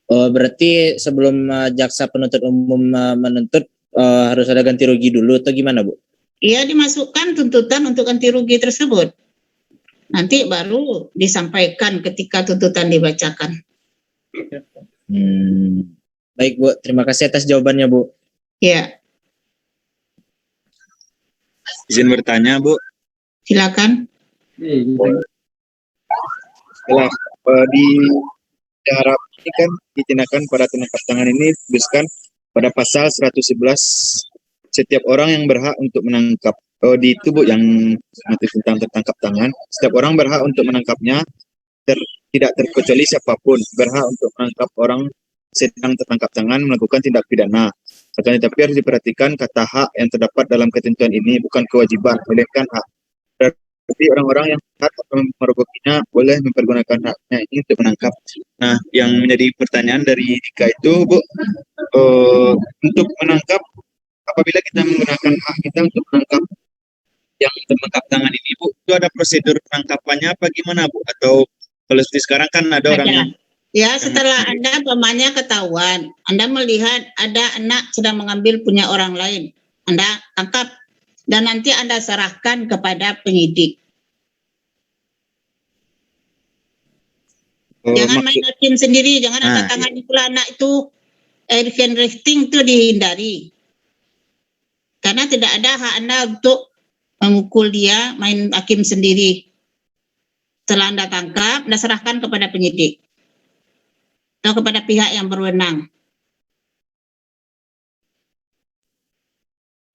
Oh, berarti sebelum jaksa penuntut umum menuntut harus ada ganti rugi dulu atau gimana, Bu? Iya, dimasukkan tuntutan untuk ganti rugi tersebut. Nanti baru disampaikan ketika tuntutan dibacakan. Baik, Bu. Terima kasih atas jawabannya, Bu. Ya. Izin bertanya, Bu. Silakan. Setelah di harap ini kan ditindakan pada penangkap tangan ini disebutkan pada pasal 111 setiap orang yang berhak untuk menangkap di itu, Bu, yang nanti tentang tertangkap tangan, setiap orang berhak untuk menangkapnya, tidak terkecuali siapapun berhak untuk menangkap orang sedang tertangkap tangan melakukan tindak pidana. Akan tetapi harus diperhatikan kata hak yang terdapat dalam ketentuan ini bukan kewajiban, melainkan hak. Berarti orang-orang yang hak atau merogokinya boleh mempergunakan haknya ini untuk menangkap. Nah, yang menjadi pertanyaan dari Dika itu, Bu, untuk menangkap, apabila kita menggunakan hak kita untuk menangkap yang tertangkap tangan ini, Bu, itu ada prosedur penangkapannya apa gimana, Bu? Atau kalau seperti sekarang kan ada orang yang ya, setelah Anda pamannya ketahuan, Anda melihat ada anak sedang mengambil punya orang lain, Anda tangkap dan nanti Anda serahkan kepada penyidik. Jangan main hakim sendiri, jangan Anda tangani pula anak itu. Handwriting itu dihindari. Karena tidak ada hak Anda untuk memukul dia, main hakim sendiri. Setelah Anda tangkap, Anda serahkan kepada penyidik atau kepada pihak yang berwenang.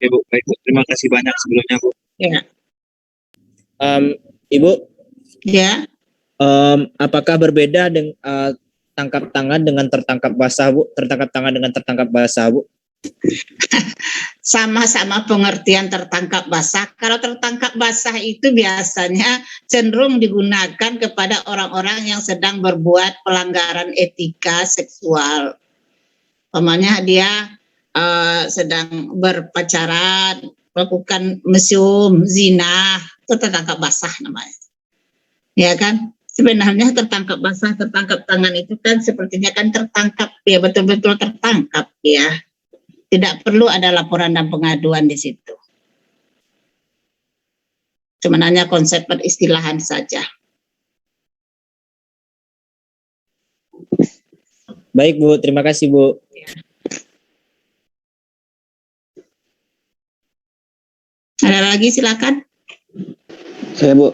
Oke, Bu, baik, Bu. Terima kasih banyak sebelumnya, Bu. Ya. Ibu? Ya. Apakah berbeda dengan tangkap tangan dengan tertangkap basah, Bu? Tertangkap tangan dengan tertangkap basah, Bu? Sama-sama pengertian tertangkap basah. Kalau tertangkap basah itu biasanya cenderung digunakan kepada orang-orang yang sedang berbuat pelanggaran etika seksual. Umpamanya dia sedang berpacaran, melakukan mesum, zina, itu tertangkap basah namanya. Ya kan? Sebenarnya tertangkap basah, tertangkap tangan itu kan sepertinya kan tertangkap, ya betul-betul tertangkap ya. Tidak perlu ada laporan dan pengaduan di situ. Cuma hanya konsep peristilahan saja. Baik, Bu. Terima kasih, Bu. Ada lagi, silakan. Saya, Bu.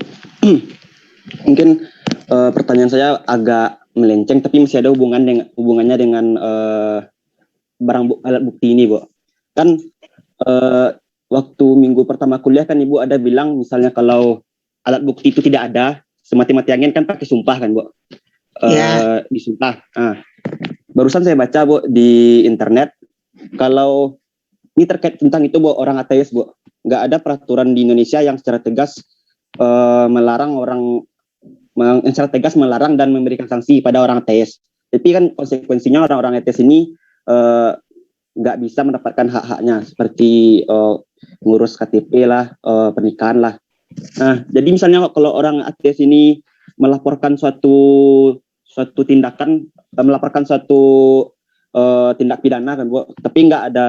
Mungkin pertanyaan saya agak melenceng, tapi masih ada hubungannya dengan alat bukti ini, Bu. Kan waktu minggu pertama kuliah kan Ibu ada bilang misalnya kalau alat bukti itu tidak ada, semati-mati angin kan pakai sumpah kan, Bu. Disumpah. Barusan saya baca, Bu, di internet kalau ini terkait tentang itu, Bu, orang ateis, Bu. Nggak ada peraturan di Indonesia yang secara tegas secara tegas melarang dan memberikan sanksi pada orang ateis. Tapi kan konsekuensinya orang-orang ateis ini nggak bisa mendapatkan hak-haknya seperti ngurus KTP lah, pernikahan lah. Nah, jadi misalnya kalau orang ateis ini melaporkan suatu tindakan, melaporkan suatu tindak pidana kan, Bu, tapi nggak ada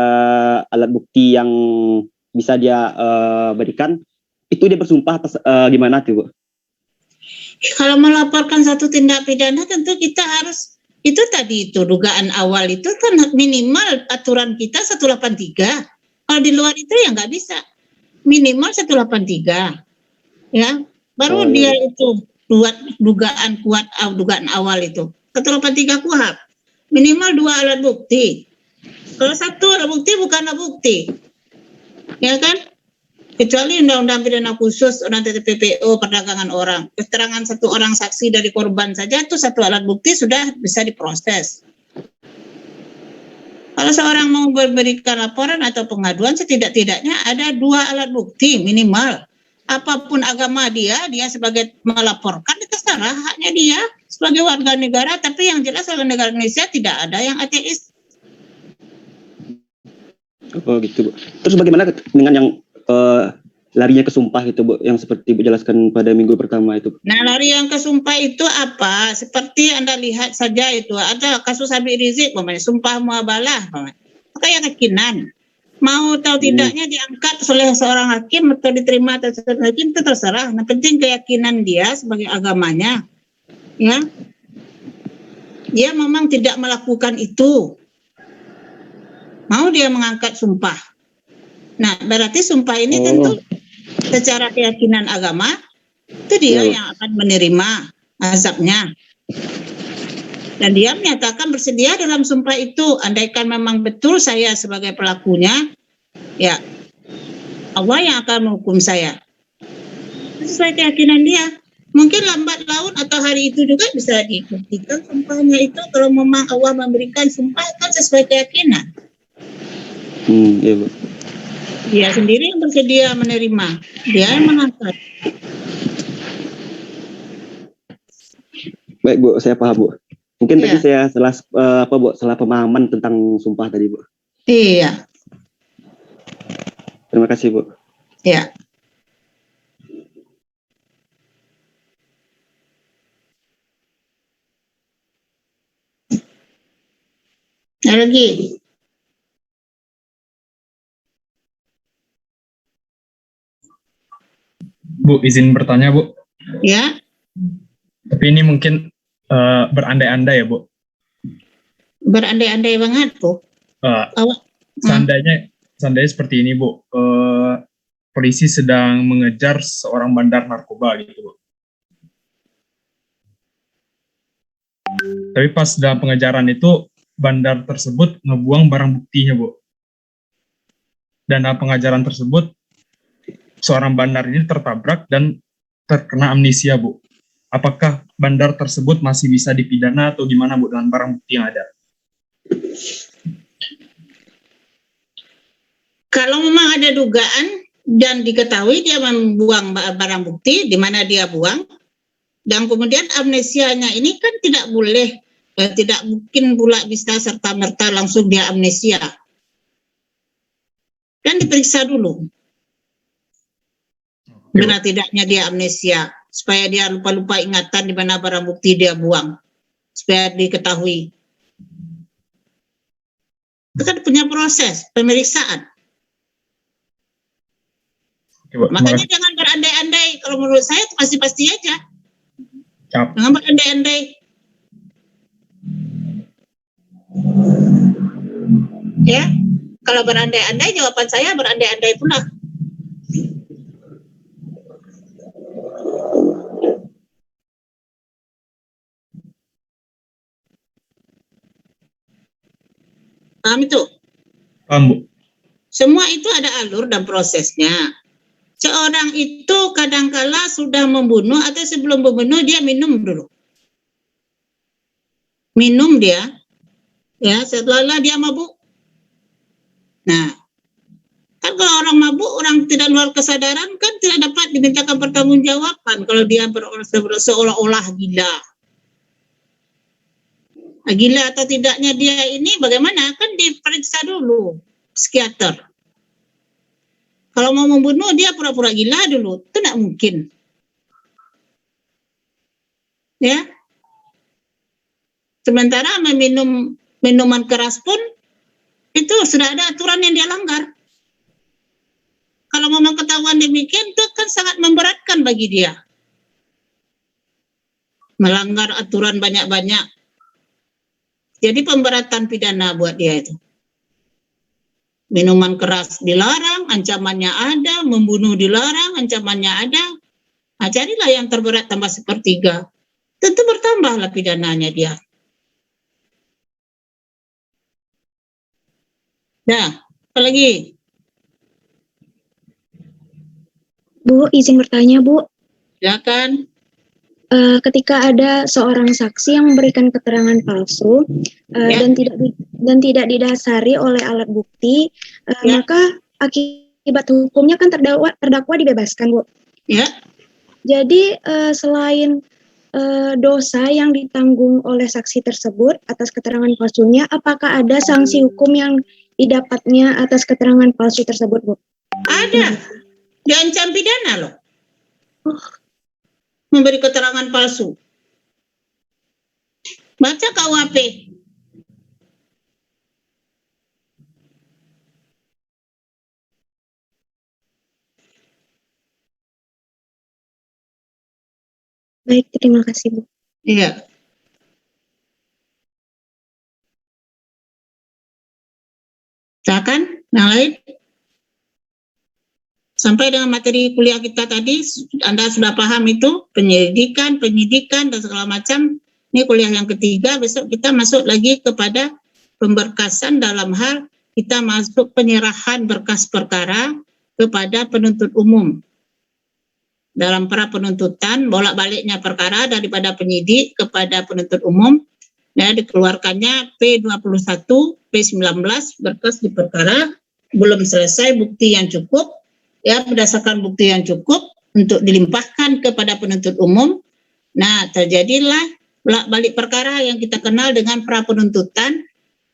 alat bukti yang bisa dia berikan, itu dia bersumpah atas gimana tuh, Bu? Kalau melaporkan satu tindak pidana tentu kita harus itu tadi itu dugaan awal itu kan minimal aturan kita 183. Kalau di luar itu ya nggak bisa. Minimal 183. Ya, baru dia itu buat dugaan kuat dugaan awal itu. 183 kuhap. Minimal 2 alat bukti. Kalau 1 alat bukti bukan alat bukti. Ya kan? Kecuali undang-undang pidana khusus, undang TPPO, perdagangan orang. Keterangan satu orang saksi dari korban saja itu 1 alat bukti sudah bisa diproses. Kalau seorang mau memberikan laporan atau pengaduan, setidak-tidaknya ada 2 alat bukti minimal. Apapun agama dia sebagai melaporkan itu terserah haknya dia sebagai warga negara, tapi yang jelas warga negara Indonesia tidak ada yang ateis. Oh gitu, Bu. Terus bagaimana dengan yang larinya ke sumpah itu Bu, yang seperti Bu jelaskan pada minggu pertama itu. Nah, lari yang ke sumpah itu apa? Seperti Anda lihat saja itu ada kasus Habib Rizik, sumpah muabalah, maka keyakinan. Mau atau tidaknya diangkat oleh seorang hakim atau diterima atau seorang hakim itu terserah. Nah, penting keyakinan dia sebagai agamanya, ya. Dia memang tidak melakukan itu. Mau dia mengangkat sumpah. Nah, berarti sumpah ini tentu secara keyakinan agama itu dia yang akan menerima azabnya. Dan dia menyatakan bersedia dalam sumpah itu, andaikan memang betul saya sebagai pelakunya, ya Allah yang akan menghukum saya. Sesuai keyakinan dia. Mungkin lambat laun atau hari itu juga bisa dibuktikan sumpahnya itu, kalau memang Allah memberikan sumpah kan sesuai keyakinan. Iya Bu. Dia sendiri yang bersedia menerima, dia yang mengangkat. Baik Bu, saya paham Bu. Mungkin Iya. tadi saya salah pemahaman tentang sumpah tadi Bu. Iya, Terima kasih Bu. ya. Ada lagi? Bu, izin bertanya Bu. Ya, Tapi ini mungkin berandai-andai ya Bu. berandai-andai banget, Bu. Awak Seandainya seperti ini Bu. Polisi sedang mengejar seorang bandar narkoba gitu Bu. Tapi pas dalam pengejaran itu bandar tersebut ngebuang barang buktinya Bu. Dan dalam pengejaran tersebut seorang bandar ini tertabrak dan terkena amnesia Bu. Apakah bandar tersebut masih bisa dipidana atau gimana Bu dengan barang bukti yang ada? kalau memang ada dugaan dan diketahui dia membuang barang bukti, di mana dia buang, dan kemudian amnesianya ini kan tidak boleh, tidak mungkin pula bisa serta-merta langsung dia amnesia. Kan diperiksa dulu. Benar tidaknya dia amnesia, supaya dia lupa-lupa ingatan di mana barang bukti dia buang, supaya diketahui. Itu kan punya proses pemeriksaan. Oke, Bu. Makanya jangan berandai-andai. Kalau menurut saya itu pasti-pasti aja. Siap. Jangan berandai-andai. Ya, kalau berandai-andai jawaban saya berandai-andai pula. Paham itu? Paham Bu. Semua itu ada alur dan prosesnya. Seorang itu kadangkala sudah membunuh atau sebelum membunuh dia minum dulu. Minum dia, ya setelah dia mabuk. Nah, kan kalau orang mabuk, orang tidak luar kesadaran kan tidak dapat dimintakan pertanggungjawaban kalau dia seolah-olah gila. Nah, gila atau tidaknya dia ini bagaimana? Kan diperiksa dulu psikiater. Kalau mau membunuh dia pura-pura gila dulu, itu tidak mungkin. Ya. Sementara meminum minuman keras pun itu sudah ada aturan yang dia langgar. Kalau memang ketahuan demikian itu kan sangat memberatkan bagi dia. Melanggar aturan banyak-banyak. Jadi pemberatan pidana buat dia itu. Minuman keras dilarang, ancamannya ada, membunuh dilarang, ancamannya ada. Nah, carilah yang terberat tambah sepertiga. Tentu bertambahlah pidananya dia. Nah, apa lagi? Bu, izin bertanya, Bu. Silakan. Ketika ada seorang saksi yang memberikan keterangan palsu Ya. dan tidak didasari oleh alat bukti, Ya. maka akibat hukumnya kan terdakwa dibebaskan, Bu. Ya. Jadi selain dosa yang ditanggung oleh saksi tersebut atas keterangan palsunya, apakah ada sanksi hukum yang didapatnya atas keterangan palsu tersebut, Bu? Ada. Diancam pidana loh. Memberi keterangan palsu. Baca KUHP. Baik, terima kasih, Bu. Iya. Silakan, yang lain. Sampai dengan materi kuliah kita tadi, Anda sudah paham itu, penyidikan, dan segala macam. Ini kuliah yang ketiga, besok kita masuk lagi kepada pemberkasan dalam hal kita masuk penyerahan berkas perkara kepada penuntut umum. Dalam pra penuntutan, bolak-baliknya perkara daripada penyidik kepada penuntut umum, dan dikeluarkannya P21, P19, berkas di perkara, belum selesai bukti yang cukup, ya berdasarkan bukti yang cukup untuk dilimpahkan kepada penuntut umum. Nah, terjadilah bolak-balik perkara yang kita kenal dengan pra penuntutan.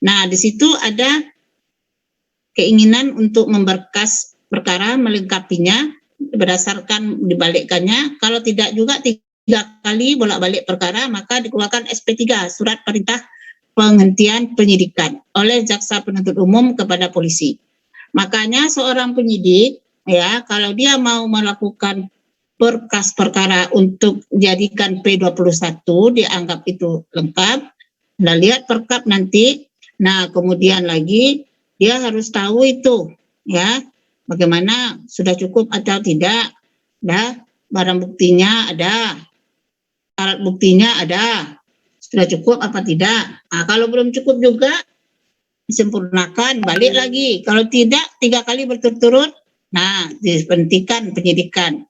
Nah, di situ ada keinginan untuk memberkas perkara, melengkapinya berdasarkan dibalikkannya. Kalau tidak juga 3 kali bolak-balik perkara, maka dikeluarkan SP3, surat perintah penghentian penyidikan oleh jaksa penuntut umum kepada polisi. Makanya seorang penyidik, ya, kalau dia mau melakukan berkas perkara untuk jadikan P21, dianggap itu lengkap. Nah, lihat perkap nanti. Nah, kemudian lagi dia harus tahu itu, ya, bagaimana sudah cukup atau tidak. Nah, barang buktinya ada, alat buktinya ada, sudah cukup apa tidak. Nah, kalau belum cukup juga disempurnakan, balik lagi. Kalau tidak 3 kali berturut-turut, nah, dihentikan penyidikan.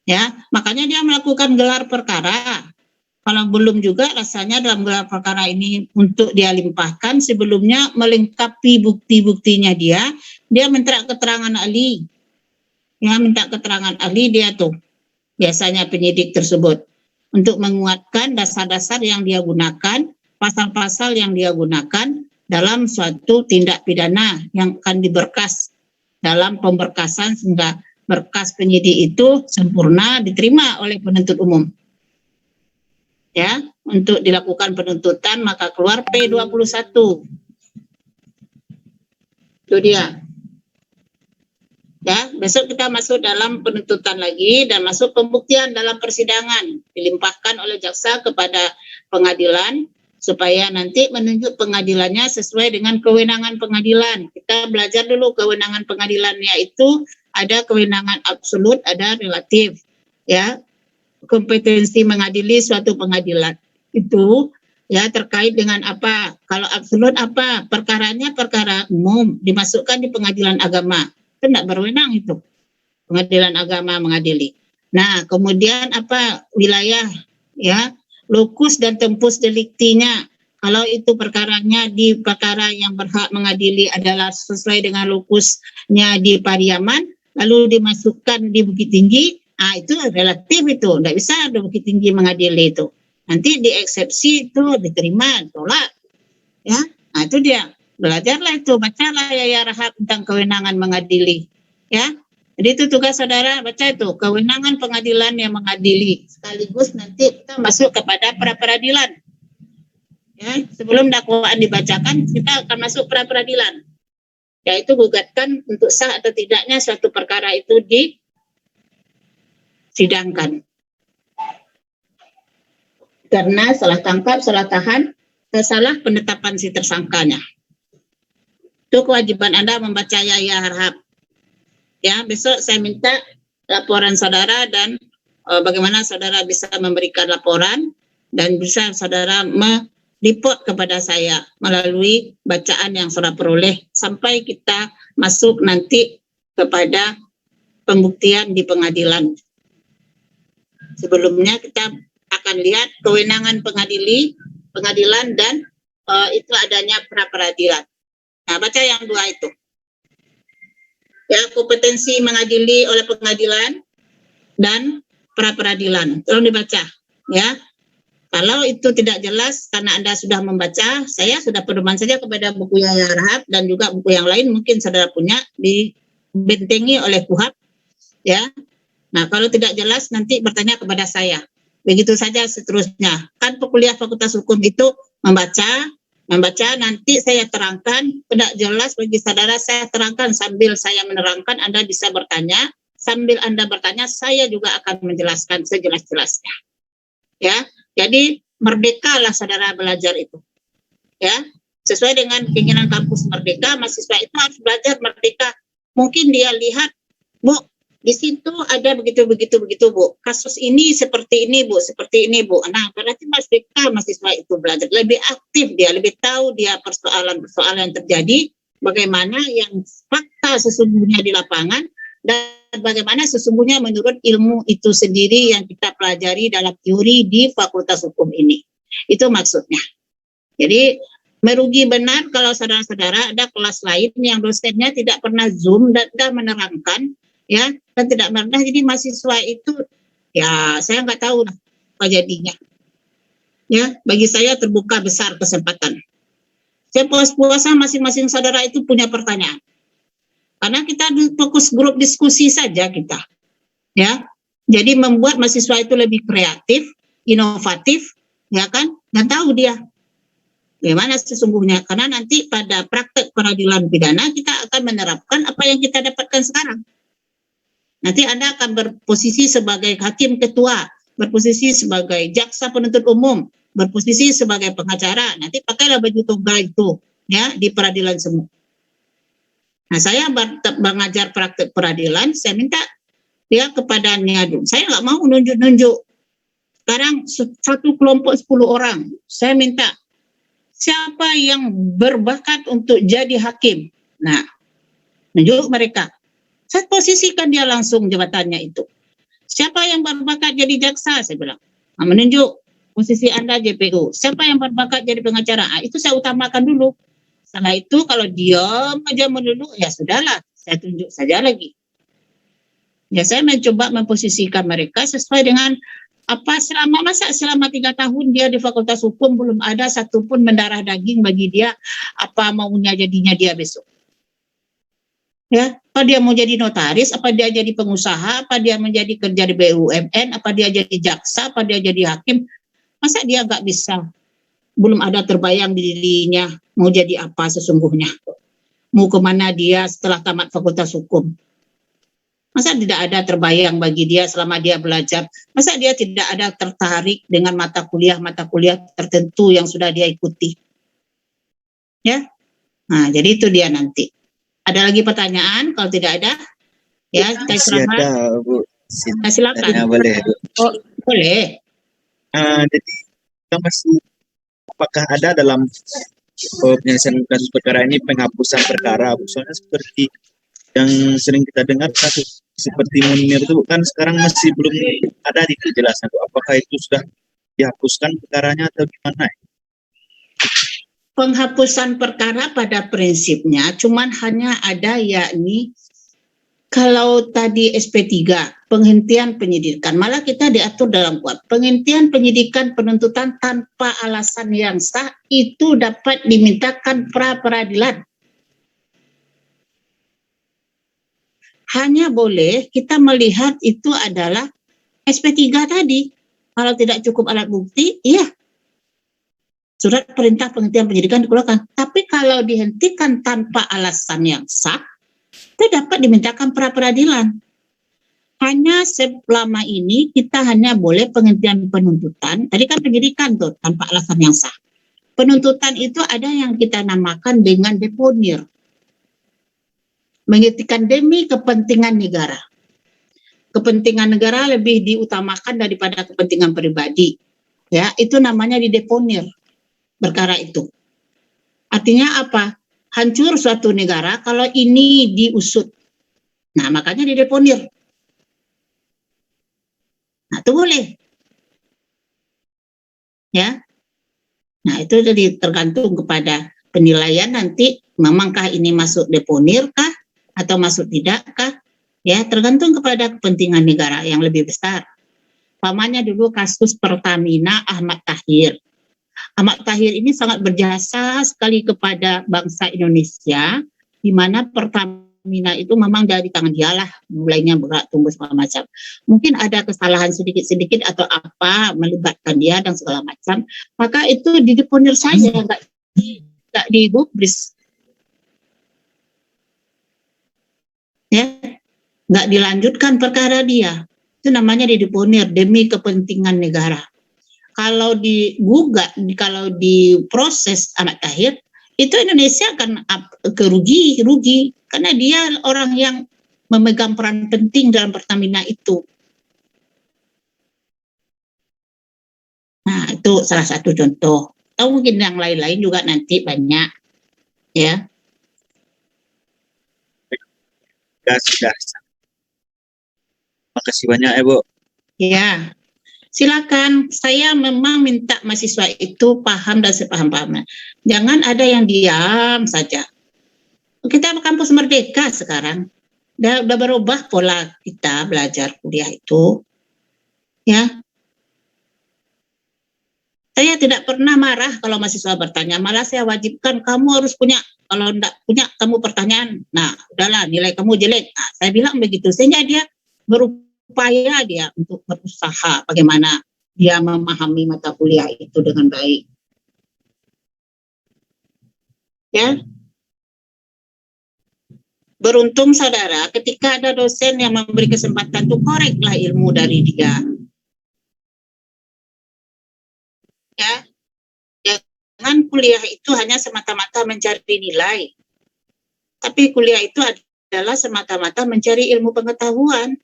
Ya, makanya dia melakukan gelar perkara. Kalau belum juga rasanya dalam gelar perkara ini untuk dia limpahkan, sebelumnya melengkapi bukti-buktinya dia minta keterangan ahli. Ya, minta keterangan ahli dia tuh. Biasanya penyidik tersebut untuk menguatkan dasar-dasar yang dia gunakan, pasal-pasal yang dia gunakan dalam suatu tindak pidana yang akan diberkas dalam pemberkasan sehingga berkas penyidik itu sempurna diterima oleh penuntut umum. Ya, untuk dilakukan penuntutan maka keluar P21. Itu dia. Ya, besok kita masuk dalam penuntutan lagi dan masuk pembuktian dalam persidangan, dilimpahkan oleh jaksa kepada pengadilan supaya nanti menunjuk pengadilannya sesuai dengan kewenangan pengadilan. Kita belajar dulu kewenangan pengadilannya itu ada kewenangan absolut, ada relatif. Ya, kompetensi mengadili suatu pengadilan itu ya terkait dengan apa? Kalau absolut apa? Perkaranya perkara umum dimasukkan di pengadilan agama. Itu tidak berwenang itu. Pengadilan agama mengadili. Nah, kemudian apa? Wilayah, ya, lokus dan tempus deliktinya. Kalau itu perkaranya di perkara yang berhak mengadili adalah sesuai dengan lokusnya di Pariaman, lalu dimasukkan di Bukit Tinggi, itu relatif itu. Tidak bisa ada Bukit Tinggi mengadili itu. Nanti di eksepsi itu diterima, tolak. Ya, nah itu dia. Belajarlah itu, bacalah ya Rahab tentang kewenangan mengadili. Ya, jadi itu tugas saudara, baca itu kewenangan pengadilan yang mengadili. Sekaligus nanti kita masuk kepada pra peradilan. Ya, sebelum dakwaan dibacakan, kita akan masuk pra peradilan. Yaitu gugatkan untuk sah atau tidaknya suatu perkara itu disidangkan. Karena salah tangkap, salah tahan, salah penetapan si tersangkanya. Itu kewajiban Anda membaca ya Rahab. Ya, besok saya minta laporan saudara dan bagaimana saudara bisa memberikan laporan dan bisa saudara meliput kepada saya melalui bacaan yang saudara peroleh sampai kita masuk nanti kepada pembuktian di pengadilan. Sebelumnya kita akan lihat kewenangan pengadilan dan itu adanya pra peradilan. Nah, baca yang 2 itu. Ya, kompetensi mengadili oleh pengadilan dan pra peradilan. Tolong dibaca, ya. Kalau itu tidak jelas karena Anda sudah membaca, saya sudah pedoman saja kepada buku Yaya Rahab dan juga buku yang lain mungkin saudara punya dibentengi oleh KUHP Ya. Nah, kalau tidak jelas nanti bertanya kepada saya. Begitu saja seterusnya. Kan kuliah Fakultas Hukum itu membaca nanti saya terangkan, tidak jelas bagi saudara saya terangkan sambil saya menerangkan, Anda bisa bertanya, sambil Anda bertanya saya juga akan menjelaskan sejelas-jelasnya. Ya. Jadi merdekalah saudara belajar itu. Ya. Sesuai dengan keinginan kampus merdeka, mahasiswa itu harus belajar merdeka. Mungkin dia lihat, Bu, di situ ada begitu, Bu. Kasus ini seperti ini, Bu, seperti ini, Bu. Nah, berarti mahasiswa itu belajar. Lebih aktif dia, lebih tahu dia persoalan-persoalan yang terjadi, bagaimana yang fakta sesungguhnya di lapangan, dan bagaimana sesungguhnya menurut ilmu itu sendiri yang kita pelajari dalam teori di Fakultas Hukum ini. Itu maksudnya. Jadi, merugi benar kalau saudara-saudara ada kelas lain yang dosennya tidak pernah Zoom dan menerangkan, ya, dan tidak pernah, jadi mahasiswa itu ya saya nggak tahu apa jadinya. Ya, bagi saya terbuka besar kesempatan. Saya puas-puasa masing-masing saudara itu punya pertanyaan. Karena kita fokus grup diskusi saja kita. Ya. Jadi membuat mahasiswa itu lebih kreatif, inovatif, ya kan? Dan tahu dia bagaimana sesungguhnya. Karena nanti pada praktek peradilan pidana kita akan menerapkan apa yang kita dapatkan sekarang. Nanti Anda akan berposisi sebagai hakim ketua, berposisi sebagai jaksa penuntut umum, berposisi sebagai pengacara. Nanti pakailah baju toga itu, ya, di peradilan semua. Nah, saya mengajar praktek peradilan, saya minta dia kepada Niadun. Saya nggak mau nunjuk-nunjuk. Sekarang satu kelompok 10 orang, saya minta siapa yang berbakat untuk jadi hakim. Nah, nunjuk mereka. Saya posisikan dia langsung jabatannya itu. Siapa yang berbakat jadi jaksa? Saya bilang. Nah, menunjuk posisi Anda JPU. Siapa yang berbakat jadi pengacara? Nah, itu saya utamakan dulu. Setelah itu kalau diam aja melulu, ya sudahlah. Saya tunjuk saja lagi. Ya, saya mencoba memposisikan mereka sesuai dengan apa selama 3 tahun dia di Fakultas Hukum belum ada satupun mendarah daging bagi dia apa maunya jadinya dia besok. Ya, apa dia mau jadi notaris, apa dia jadi pengusaha, apa dia menjadi kerja di BUMN, apa dia jadi jaksa, apa dia jadi hakim. Masa dia nggak bisa? Belum ada terbayang di dirinya mau jadi apa sesungguhnya. Mau kemana dia setelah tamat Fakultas Hukum. Masa tidak ada terbayang bagi dia selama dia belajar. Masa dia tidak ada tertarik dengan mata kuliah tertentu yang sudah dia ikuti. Ya, nah jadi itu dia nanti. Ada lagi pertanyaan? Kalau tidak ada, ya kita Masih serahkan. ada, Bu. Silakan. Boleh. Oh, boleh. Jadi kita masih, apakah ada dalam penyelesaian kasus perkara ini penghapusan perkara? Soalnya seperti yang sering kita dengar kasus seperti Munir itu kan sekarang masih belum ada di kejelasan. Apakah itu sudah dihapuskan perkaranya atau gimana? Penghapusan perkara pada prinsipnya cuman hanya ada yakni kalau tadi SP3 penghentian penyidikan, malah kita diatur dalam kuhap penghentian penyidikan penuntutan tanpa alasan yang sah itu dapat dimintakan pra peradilan. Hanya boleh kita melihat itu adalah SP3 tadi. Kalau tidak cukup alat bukti, iya. Surat perintah penghentian penyidikan dikeluarkan. Tapi kalau dihentikan tanpa alasan yang sah, itu dapat dimintakan pra peradilan. Hanya selama ini kita hanya boleh penghentian penuntutan. Tadi kan penyidikan tuh tanpa alasan yang sah. Penuntutan itu ada yang kita namakan dengan deponir. Menghentikan demi kepentingan negara. Kepentingan negara lebih diutamakan daripada kepentingan pribadi. Ya, itu namanya dideponir perkara itu. Artinya apa? Hancur suatu negara kalau ini diusut. Nah, makanya dideponir. Nah, itu boleh. Ya. Nah, itu jadi tergantung kepada penilaian nanti, memangkah ini masuk deponir kah atau masuk tidak kah? Ya, tergantung kepada kepentingan negara yang lebih besar. Pamannya dulu kasus Pertamina Ahmad Tahir. Ahmad Tahir ini sangat berjasa sekali kepada bangsa Indonesia, di mana pertama Pertamina itu memang dari tangan dialah mulainya bergerak tumbuh segala macam. Mungkin ada kesalahan sedikit-sedikit atau apa melibatkan dia dan segala macam, maka itu dideponir saja, nggak digubris, ya, nggak dilanjutkan perkara dia. Itu namanya dideponir demi kepentingan negara. Kalau digugat, kalau diproses anak tahir, itu Indonesia akan rugi karena dia orang yang memegang peran penting dalam Pertamina itu. Nah, itu salah satu contoh. Atau mungkin yang lain-lain juga nanti banyak, ya. Sudah. Makasih banyak ya, Bu. Ya, silakan. Saya memang minta mahasiswa itu paham dan sepaham-pahamnya. Jangan ada yang diam saja. Kita kampus merdeka sekarang. Udah berubah pola kita belajar kuliah itu. Ya. Saya tidak pernah marah kalau mahasiswa bertanya. Malah saya wajibkan kamu harus punya. Kalau enggak punya kamu pertanyaan. Nah, udahlah nilai kamu jelek. Nah, saya bilang begitu. Sehingga dia berupaya dia untuk berusaha bagaimana dia memahami mata kuliah itu dengan baik. Ya. Beruntung saudara ketika ada dosen yang memberi kesempatan untuk koreklah ilmu dari dia. Ya. Jangan kuliah itu hanya semata-mata mencari nilai. Tapi kuliah itu adalah semata-mata mencari ilmu pengetahuan.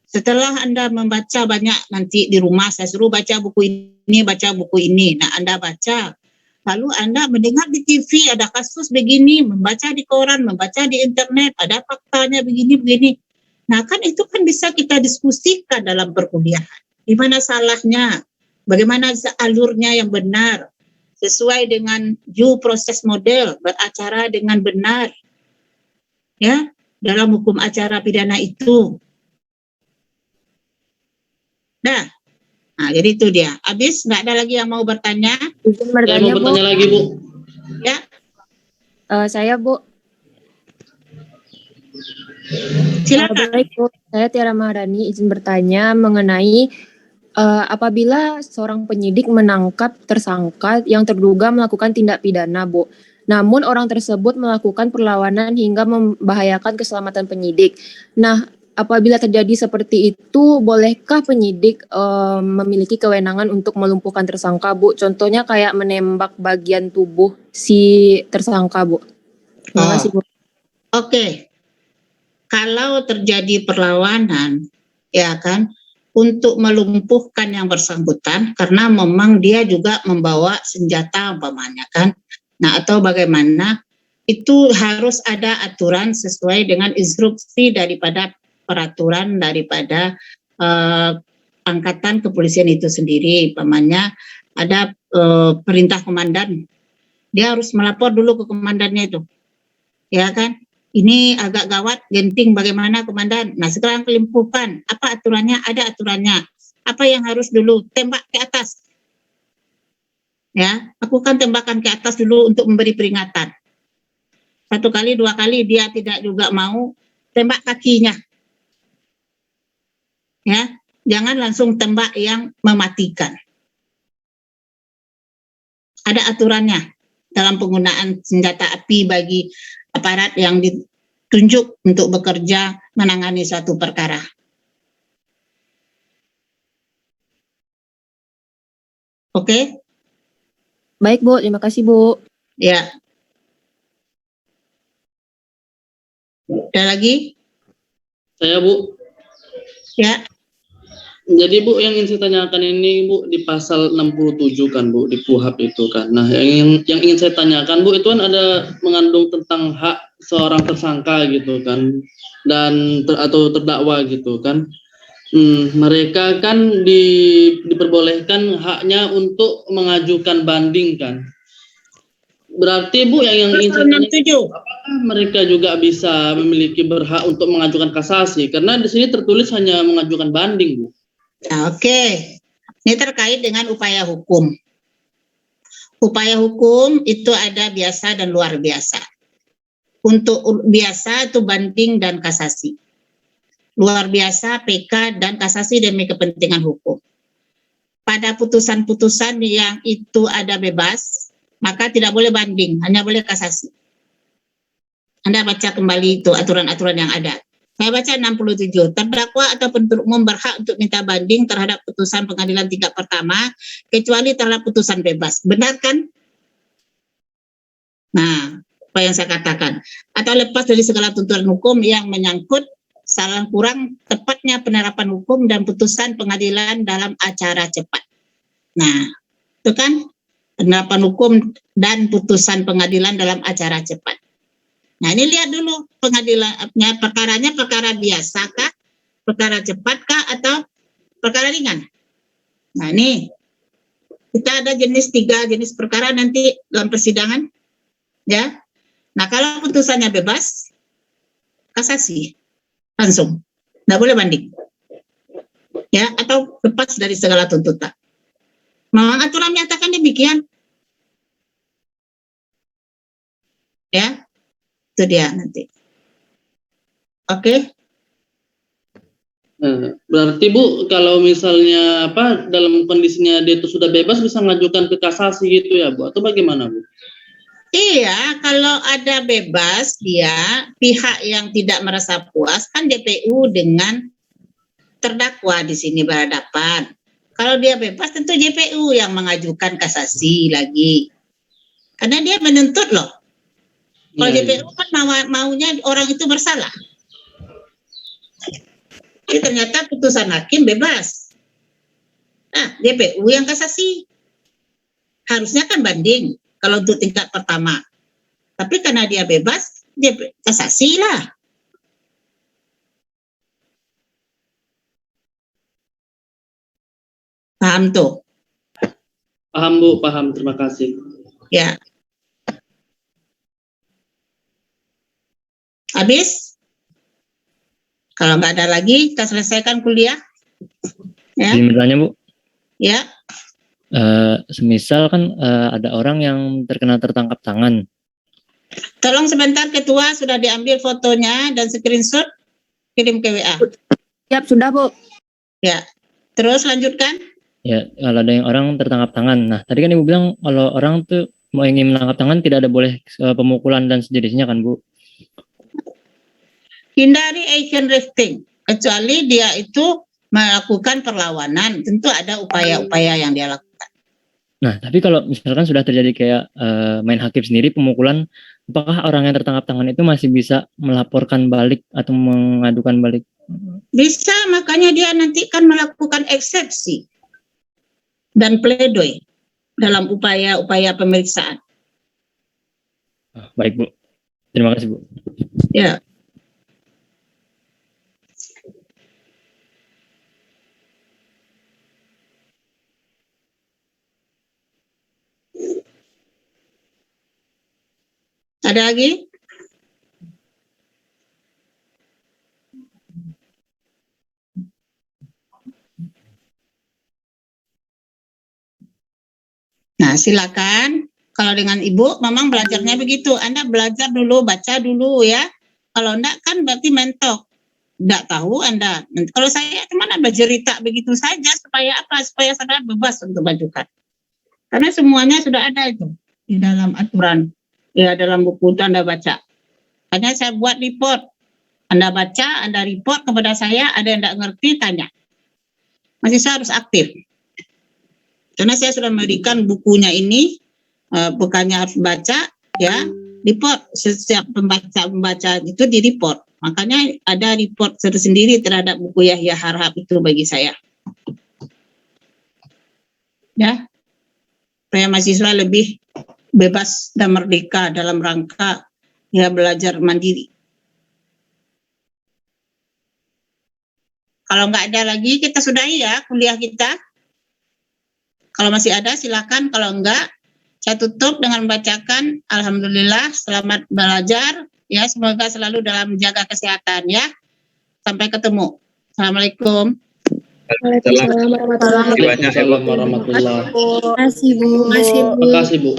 Setelah Anda membaca banyak, nanti di rumah saya suruh baca buku ini, baca buku ini. Nah, Anda baca. Lalu Anda mendengar di TV ada kasus begini, membaca di koran, membaca di internet, ada faktanya begini-begini. Nah, kan itu kan bisa kita diskusikan dalam perkuliahan. Di mana salahnya? Bagaimana alurnya yang benar? Sesuai dengan due process model, beracara dengan benar. Ya, dalam hukum acara pidana itu. Nah, jadi itu dia. Habis, nggak ada lagi yang mau bertanya? Izin bertanya, Saya mau bertanya lagi, Bu. Ya. Saya, Bu. Silakan. Baik, Bu. Saya Tiara Maharani izin bertanya mengenai apabila seorang penyidik menangkap tersangka yang terduga melakukan tindak pidana, Bu. Namun orang tersebut melakukan perlawanan hingga membahayakan keselamatan penyidik. Nah, apabila terjadi seperti itu, bolehkah penyidik memiliki kewenangan untuk melumpuhkan tersangka, Bu? Contohnya kayak menembak bagian tubuh si tersangka, Bu. Terima kasih, Bu. Oke. Kalau terjadi perlawanan, ya kan, untuk melumpuhkan yang bersangkutan, karena memang dia juga membawa senjata umpamanya kan. Nah, atau bagaimana, itu harus ada aturan sesuai dengan instruksi daripada peraturan daripada angkatan kepolisian itu sendiri. Umpamanya ada perintah komandan, dia harus melapor dulu ke komandannya itu, ya kan? Ini agak gawat, genting, bagaimana komandan? Nah, sekarang kelumpuhan, apa aturannya? Ada aturannya. Apa yang harus dulu? Tembak ke atas. Ya, lakukan tembakan ke atas dulu untuk memberi peringatan. 1 kali, 2 kali dia tidak juga mau, tembak kakinya. Ya, jangan langsung tembak yang mematikan. Ada aturannya dalam penggunaan senjata api bagi aparat yang ditunjuk untuk bekerja menangani suatu perkara. Oke? Baik, Bu. Terima kasih, Bu. Ya. Ada lagi? Saya, Bu. Ya. Jadi, Bu, yang ingin saya tanyakan ini, Bu, di pasal 67 kan, Bu, di KUHP itu kan. Nah, yang ingin saya tanyakan, Bu, itu kan ada mengandung tentang hak seorang tersangka gitu kan, dan atau terdakwa gitu kan. Mereka kan diperbolehkan haknya untuk mengajukan banding kan. Berarti, Bu, yang ingin saya tanya, apakah mereka juga bisa memiliki berhak untuk mengajukan kasasi? Karena di sini tertulis hanya mengajukan banding, Bu. Nah, oke. Ini terkait dengan upaya hukum. Upaya hukum itu ada biasa dan luar biasa. Untuk biasa itu banding dan kasasi. Luar biasa, PK, dan kasasi demi kepentingan hukum. Pada putusan-putusan yang itu ada bebas, maka tidak boleh banding, hanya boleh kasasi. Anda baca kembali itu aturan-aturan yang ada. Saya baca 67. Terdakwa atau penuntut umum berhak untuk minta banding terhadap putusan pengadilan tingkat pertama, kecuali terhadap putusan bebas. Benar kan? Nah, apa yang saya katakan. Atau lepas dari segala tuntutan hukum yang menyangkut salah kurang tepatnya penerapan hukum dan putusan pengadilan dalam acara cepat. Nah, itu kan penerapan hukum dan putusan pengadilan dalam acara cepat. Nah, ini lihat dulu pengadilannya, perkaranya perkara biasa kah, perkara cepat kah, atau perkara ringan. Nah, ini kita ada tiga jenis perkara nanti dalam persidangan, ya. Nah, kalau putusannya bebas, kasasi langsung, nggak boleh banding, ya, atau lepas dari segala tuntutan. Memang aturan menyatakan demikian, ya. Itu dia nanti. Oke. Berarti Bu, kalau misalnya dalam kondisinya dia itu sudah bebas bisa mengajukan ke kasasi gitu ya Bu, atau bagaimana Bu? Iya, kalau ada bebas dia pihak yang tidak merasa puas kan JPU dengan terdakwa di sini berhadapan. Kalau dia bebas tentu JPU yang mengajukan kasasi lagi. Karena dia menuntut loh. Kalau JPU kan maunya orang itu bersalah. Jadi ternyata putusan hakim bebas. Nah, JPU yang kasasi. Harusnya kan banding kalau untuk tingkat pertama. Tapi karena dia bebas, dia kasasi lah. Paham tuh? Paham Bu, paham. Terima kasih. Ya. Habis? Kalau nggak ada lagi, kita selesaikan kuliah. Ya. Izin bertanya Bu, Ya. semisal kan ada orang yang terkena tertangkap tangan. Tolong sebentar Ketua, sudah diambil fotonya dan screenshot, kirim ke WA. Siap, sudah Bu. Ya. Terus lanjutkan. Ya, kalau ada yang orang tertangkap tangan. Nah, tadi kan Ibu bilang kalau orang tuh mau ingin menangkap tangan tidak ada boleh pemukulan dan sejenisnya kan Bu? Hindari action resisting, kecuali dia itu melakukan perlawanan, tentu ada upaya-upaya yang dia lakukan. Nah, tapi kalau misalkan sudah terjadi kayak main hakim sendiri pemukulan, apakah orang yang tertangkap tangan itu masih bisa melaporkan balik atau mengadukan balik? Bisa, makanya dia nanti kan melakukan eksepsi dan pledoi dalam upaya-upaya pemeriksaan. Baik Bu, terima kasih Bu. Ya. Ada lagi? Nah, silakan. Kalau dengan Ibu, memang belajarnya begitu. Anda belajar dulu, baca dulu ya. Kalau enggak kan berarti mentok. Enggak tahu Anda. Kalau saya cuma bercerita begitu saja supaya apa? Supaya saudara bebas untuk majukan. Karena semuanya sudah ada itu di dalam aturan. Ya, dalam buku itu Anda baca. Hanya saya buat report. Anda baca, Anda report kepada saya, ada yang enggak ngerti, tanya. Masih saya harus aktif. Karena saya sudah memberikan bukunya ini, bukannya harus baca, ya, report. Setiap pembaca itu di report. Makanya ada report tersendiri terhadap buku Yahya Harhab itu bagi saya. Ya, supaya mahasiswa lebih bebas dan merdeka dalam rangka ya belajar mandiri. Kalau nggak ada lagi, kita sudahi ya kuliah kita. Kalau masih ada silakan, kalau enggak saya tutup dengan membacakan alhamdulillah, selamat belajar ya, semoga selalu dalam menjaga kesehatan ya. Sampai ketemu. Assalamualaikum. Waalaikumsalam warahmatullahi wabarakatuh. Waalaikumsalam warahmatullahi wabarakatuh. Terima kasih Bu. Terima kasih Bu.